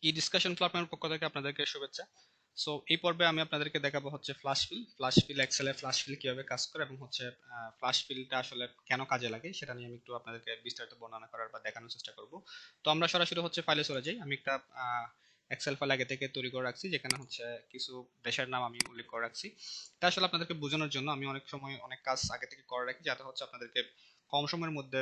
এই ডিসকাশন প্ল্যাটফর্মের পক্ষ থেকে আপনাদেরকে শুভেচ্ছা। সো এই পর্বে আমি আপনাদেরকে দেখাবো হচ্ছে ফ্লাশ ফিল এক্সেলে ফ্লাশ ফিল কিভাবে কাজ করে এবং হচ্ছে ফ্লাশ ফিলটা আসলে কেন কাজে লাগে সেটা নিয়ে আমি একটু আপনাদেরকে বিস্তারিত বর্ণনা করার বা দেখানোর চেষ্টা করব। তো আমরা সরাসরি হচ্ছে ফাইলে চলে যাই। আমি একটা এক্সেল ফাইল আগে থেকে তৈরি করে রাখছি, যেখানে হচ্ছে কিছু দেশের নাম আমি উল্লেখ করে রাখছি। এটা আসলে আপনাদেরকে বোঝানোর জন্য আমি অনেক সময় অনেক কাজ আগে থেকে করে রাখি, যাতে হচ্ছে আপনাদেরকে কম সময়ের মধ্যে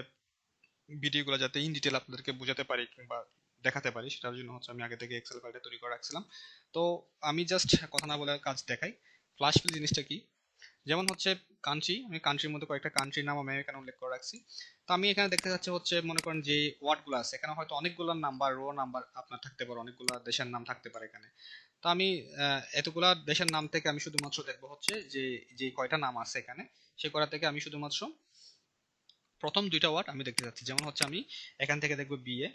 ভিডিওগুলো যাতে ইন ডিটেল আপনাদেরকে বোঝাতে পারি কিংবা দেখাতে পারি, সেটার জন্য হচ্ছে আমি আগে থেকে এক্সেল ফাইলটা তৈরি করে রাখছিলাম। তো আমি জাস্ট কথা না বলে কাজ দেখাই। ফ্লাশ ফিল জিনিসটা কি, যেমন হচ্ছে কান্ট্রি, আমি কান্ট্রির মধ্যে কয়েকটা কান্ট্রির নাম আমি এখানে উল্লেখ করে রাখছি। তো আমি এখানে দেখতে যাচ্ছি হচ্ছে মনে করেন যে ওয়ার্ডগুলো আছে এখানে হয়তো অনেকগুলো নাম্বার রো নাম্বার আপনার থাকতে পারে, অনেকগুলো দেশের নাম থাকতে পারে এখানে। তো আমি এতগুলা দেশের নাম থেকে আমি শুধুমাত্র দেখবো হচ্ছে যে যে কয়টা নাম আছে এখানে, সেই কয়টা থেকে আমি শুধুমাত্র প্রথম দুইটা ওয়ার্ড আমি দেখতে যাচ্ছি। যেমন হচ্ছে আমি এখান থেকে দেখবো বিএ,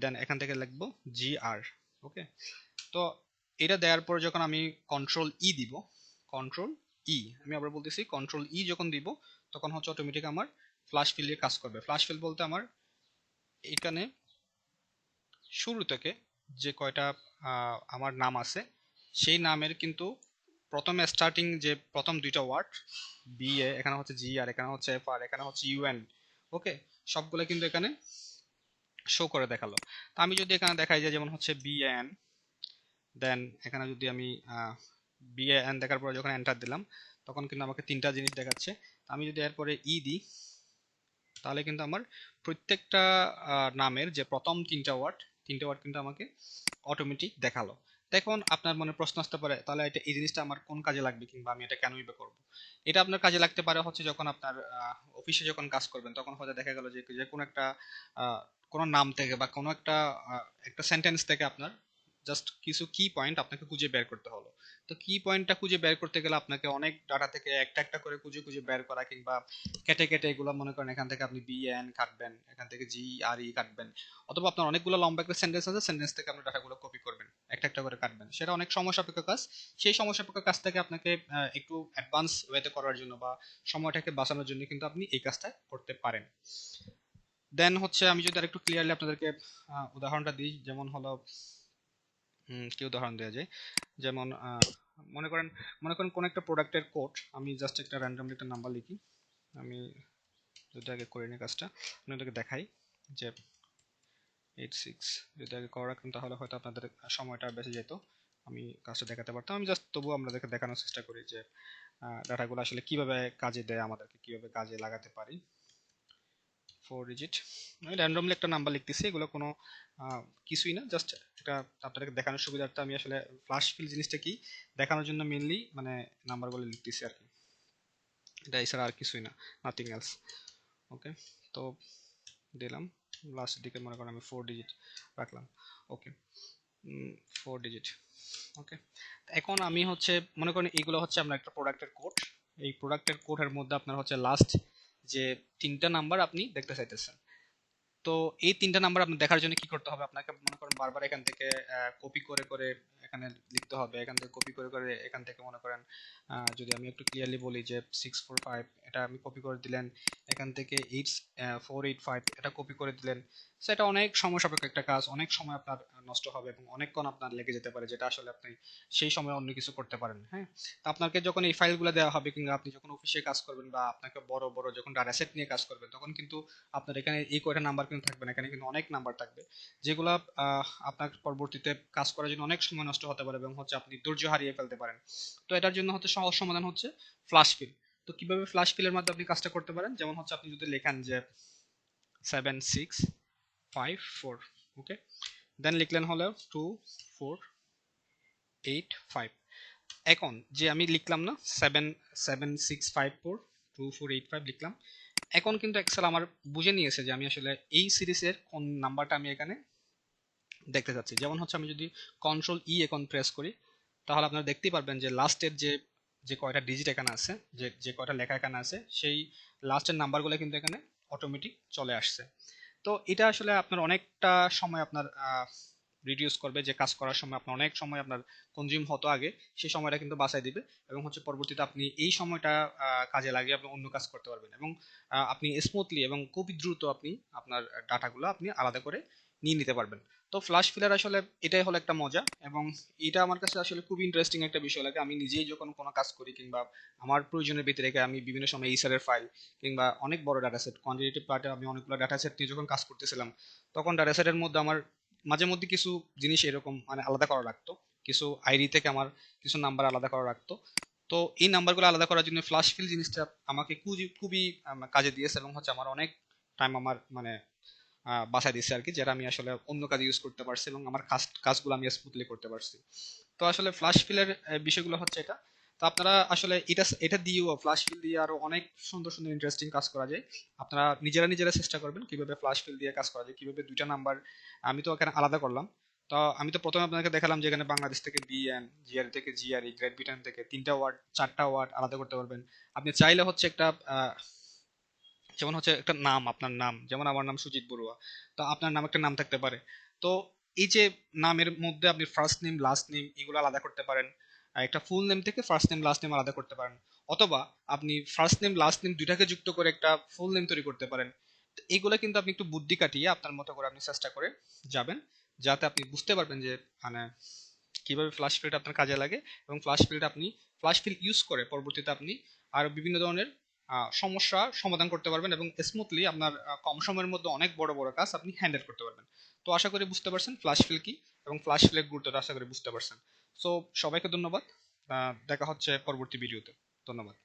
দেন এখান থেকে লিখবো জিআর। ওকে, তো এটা দেওয়ার পর যখন আমি কন্ট্রোল ই দিব, কন্ট্রোল ই, আমি আবার বলতেছি কন্ট্রোল ই যখন দিব তখন হচ্ছে অটোমেটিক আমার ফ্লাশ ফিলের কাজ করবে। ফ্লাশ ফিল বলতে আমার এখানে শুরু থেকে যে কয়টা আমার নাম আছে সেই নামের কিন্তু প্রথমে স্টার্টিং যে প্রথম দুইটা ওয়ার্ড বি এ, এখানে হচ্ছে জি আর এখানে হচ্ছে এফ আর এখানে হচ্ছে ইউএন। ওকে, সবগুলো কিন্তু এখানে শো করে দেখালো। তো আমি যদি এখানে দেখাই যে যেমন হচ্ছে বিএন, দেন এখানে যদি আমি বিএন দেখার পরে যখন এন্টার দিলাম তখন কিন্তু আমাকে তিনটা জিনিস দেখাচ্ছে। আমি যদি এরপরে ই দিই তাহলে কিন্তু আমার প্রত্যেকটা নামের যে প্রথম তিনটা ওয়ার্ড কিন্তু আমাকে অটোমেটিক দেখালো। দেখুন আপনার মনে প্রশ্ন আসতে পারে তাহলে এটা এই জিনিসটা আমার কোন কাজে লাগবে কিংবা আমি এটা কেনই বা করবো। এটা আপনার কাজে লাগতে পারে হচ্ছে যখন আপনার অফিসে যখন কাজ করবেন তখন হয়তো দেখা গেল যে কোনো একটা কোনো নাম থেকে বা কোনো একটা একটা সেন্টেন্স থেকে আপনার জাস্ট কিছু কি পয়েন্ট আপনাকে খুঁজে বের করতে হলো। তো কি পয়েন্টটা খুঁজে বের করতে গেলে আপনাকে অনেক ডাটা থেকে একটা একটা করে খুঁজে খুঁজে বের করা কিংবা কেটে কেটে এগুলো মনে করেন এখান থেকে আপনি বি এন কাটবেন, এখান থেকে জি আর ই কাটবেন, অথবা আপনার অনেকগুলো লম্বা একটা সেন্টেন্স আছে, সেন্টেন্স থেকে আপনি ডাটাগুলো কপি করবেন, একটা একটা করে কাটবেন, সেটা অনেক সময় সাপেক্ষ কাজ। সেই সময় সাপেক্ষ কাজ থেকে আপনাকে একটু অ্যাডভান্স ওয়েতে করার জন্য বা সময়টাকে বাঁচানোর জন্য কিন্তু আপনি এই কাজটা করতে পারেন। দেন হচ্ছে আমি যদি আরেকটু ক্লিয়ারলি আপনাদেরকে উদাহরণটা দিই, যেমন হলো কি উদাহরণ দেওয়া যায়, যেমন মনে করেন কোন একটা প্রোডাক্টের কোড, আমি জাস্ট একটা র্যান্ডমলি একটা নাম্বার লিখি। আমি যদি আগে করে নিই কাজটা আপনাদেরকে দেখাই যে 86 যদি আগে করে রাখতাম তাহলে হয়তো আপনাদের সময়টা বেঁচে যেত, আমি কাজটা দেখাতে পারতাম। আমি জাস্ট তবুও আপনাদেরকে দেখানোর চেষ্টা করি যে ডাটাগুলো আসলে কিভাবে কাজে দেয়, আমাদেরকে কিভাবে কাজে লাগাতে পারি। 4 ডিজিট আমি র্যান্ডমলি একটা নাম্বার লিখতেছি, এগুলো কোনো কিছুই না, জাস্ট এটা আপনাদেরকে দেখানোর সুবিধার্থে আমি আসলে ফ্লাশ ফিল জিনিসটা কি দেখানোর জন্য মেনলি মানে নাম্বারগুলো লিখতেছি আর কি, এটা এছাড়া আর কিছুই না, নাথিং এলস। ওকে, তো দিলাম লাস্টের দিকে মনে করেন আমি 4 ডিজিট রাখলাম। ওকে, 4 ডিজিট। ওকে, এখন আমি হচ্ছে মনে করেন এইগুলো হচ্ছে আপনার একটা প্রোডাক্টের কোড, এই প্রোডাক্টের কোডের মধ্যে আপনার হচ্ছে লাস্ট যে তিনটা নাম্বার আপনি দেখতে চাইতেছেন। তো এই তিনটা নাম্বার আপনি দেখার জন্য কি করতে হবে, আপনাকে মনে করেন বারবার এখান থেকে কপি করে করে এখানে লিখতে হবে, এখান থেকে কপি করে করে এখান থেকে মনে করেন যদি আমি একটু ক্লিয়ারলি বলি যে 645 এটা আমি কপি করে দিলেন, এখান থেকে 485 এটা কপি করে দিলেন। সেটা অনেক সময় সাপেক্ষ একটা কাজ, অনেক সময় আপনার নষ্ট হবে এবং অনেকক্ষণ আপনার লেগে যেতে পারে, যেটা আসলে আপনি সেই সময় অন্য কিছু করতে পারেন। হ্যাঁ, তো আপনাকে যখন এই ফাইলগুলো দেওয়া হবে কিংবা আপনি যখন অফিসে কাজ করবেন বা আপনাকে বড় বড় যখন ডাটা সেট নিয়ে কাজ করবেন তখন কিন্তু আপনার এখানে এই কয়টা নাম্বার কিন্তু থাকবে না, এখানে কিন্তু অনেক নাম্বার থাকবে, যেগুলো আপনার পরবর্তীতে কাজ করার জন্য অনেক সময় নষ্ট হতে পারে এবং হচ্ছে আপনি ধৈর্য হারিয়ে ফেলতে পারেন। তো এটার জন্য হচ্ছে সহজ সমাধান হচ্ছে ফ্লাশ ফিল। তো কিভাবে ফ্লাশ ফিলের মাধ্যমে আপনি কাজটা করতে পারেন, যেমন হচ্ছে আপনি যদি লেখেন যে 7654, ওকে, দেন লিখলেন হলো 2485। এখন যে আমি লিখলাম না 7654 2485 লিখলাম, এখন কিন্তু এক্সেল আমার বুঝে নিয়েছে যে আমি আসলে এই সিরিজের কোন নাম্বারটা আমি এখানে দেখতে চাচ্ছি। যেমন হচ্ছে আমি যদি কন্ট্রোল ই এখন প্রেস করি তাহলে আপনারা দেখতেই পারবেন যে লাস্টের যে যে কয়টা ডিজিট এখানে আছে, যে যে কয়টা লেখা এখানে আছে সেই লাস্টের নাম্বারগুলো কিন্তু এখানে অটোমেটিক চলে আসছে। তো এটা আসলে আপনার অনেকটা সময় আপনার রিডিউস করবে, যে কাজ করার সময় আপনার অনেক সময় আপনার কনজিউম হতো আগে, সেই সময়টা কিন্তু বাঁচাই দিবে এবং হচ্ছে পরবর্তীতে আপনি এই সময়টা কাজে লাগিয়ে আপনি অন্য কাজ করতে পারবেন এবং আপনি স্মুথলি এবং খুবই দ্রুত আপনি আপনার ডাটাগুলো আপনি আলাদা করে নিয়ে নিতে পারবেন। তো ফ্লাশ ফিলের আসলে এটাই হলো একটা মজা, এবং এটা আমার কাছে আসলে খুব ইন্টারেস্টিং একটা বিষয় লাগে। আমি নিজেই যখন কোনো কাজ করি কিংবা আমার প্রয়োজনের ভিতরে রেখে আমি বিভিন্ন সময় এইচআর ফাইল কিংবা অনেক বড় ডাটা সেট, কোয়ান্টিটেটিভ পার্টে আমি অনেকগুলো ডাটা সেট নিয়ে যখন কাজ করতেছিলাম, তখন ডাটা সেটের মধ্যে আমার মাঝে মধ্যে কিছু জিনিস এরকম মানে আলাদা করা লাগতো, কিছু আইডি থেকে আমার কিছু নাম্বার আলাদা করা লাগতো। তো এই নাম্বারগুলো আলাদা করার জন্য ফ্লাশ ফিল জিনিসটা আমাকে খুবই খুবই কাজে দিয়েছে, এবং হচ্ছে আমার অনেক টাইম আমার মানে বাঁচাই দিচ্ছে আর কি, যেটা আমি আসলে অন্য কাজে ইউজ করতে পারছি এবং আমার কাজগুলো আমি স্মুথলি করতে পারছি। তো আসলে ফ্লাশ ফিলের বিষয়গুলো হচ্ছে এটা। তো আপনারা আসলে এটা এটা দিয়েও ফ্লাশ ফিল দিয়ে আরো অনেক সুন্দর সুন্দর ইন্টারেস্টিং কাজ করা যায়। আপনারা নিজেরা নিজেরা চেষ্টা করবেন কিভাবে ফ্লাশ ফিল দিয়ে কাজ করা যায়, কিভাবে দুইটা নাম্বার আমি তো এখানে আলাদা করলাম। তো আমি তো প্রথমে আপনাকে দেখালাম যে এখানে বাংলাদেশ থেকে বিএন, জিআরই থেকে জিআরই, গ্রেট ব্রিটেন থেকে তিনটা ওয়ার্ড, চারটা ওয়ার্ড আলাদা করতে পারবেন। আপনি চাইলে হচ্ছে একটা যেমন হচ্ছে একটা নাম, আপনার নাম যেমন আমার নাম সুজিত বড়ুয়া, তো আপনার নাম একটা নাম থাকতে পারে। তো এই যে নামের মধ্যে আপনি ফার্স্ট নেম লাস্ট নেম এগুলো আলাদা করতে পারেন, আর একটা ফুল নেম থেকে ফার্স্ট নেম লাস্ট নেম আলাদা করতে পারেন, অথবা আপনি ফার্স্ট নেম লাস্ট নেম দুইটাকে যুক্ত করে একটা ফুল নেম তৈরি করতে পারেন। তো এইগুলো কিন্তু আপনি একটু বুদ্ধি কাটিয়ে আপনার মতো করে আপনি চেষ্টা করে যাবেন, যাতে আপনি বুঝতে পারবেন যে মানে কিভাবে ফ্লাশ ফিল্ড আপনার কাজে লাগে, এবং ফ্লাশ ফিল্ড ইউজ করে পরবর্তীতে আপনি আরো বিভিন্ন ধরনের সমস্যা সমাধান করতে পারবেন, এবং স্মুথলি আপনার কম সময়ের মধ্যে অনেক বড় বড় কাজ আপনি হ্যান্ডেল করতে পারবেন। তো আশা করি বুঝতে পারছেন ফ্লাশ ফিল কি, এবং ফ্লাশ ফিলের গুরুত্বটা আশা করি বুঝতে পারছেন। সো সবাইকে ধন্যবাদ, দেখা হচ্ছে পরবর্তী ভিডিওতে। ধন্যবাদ।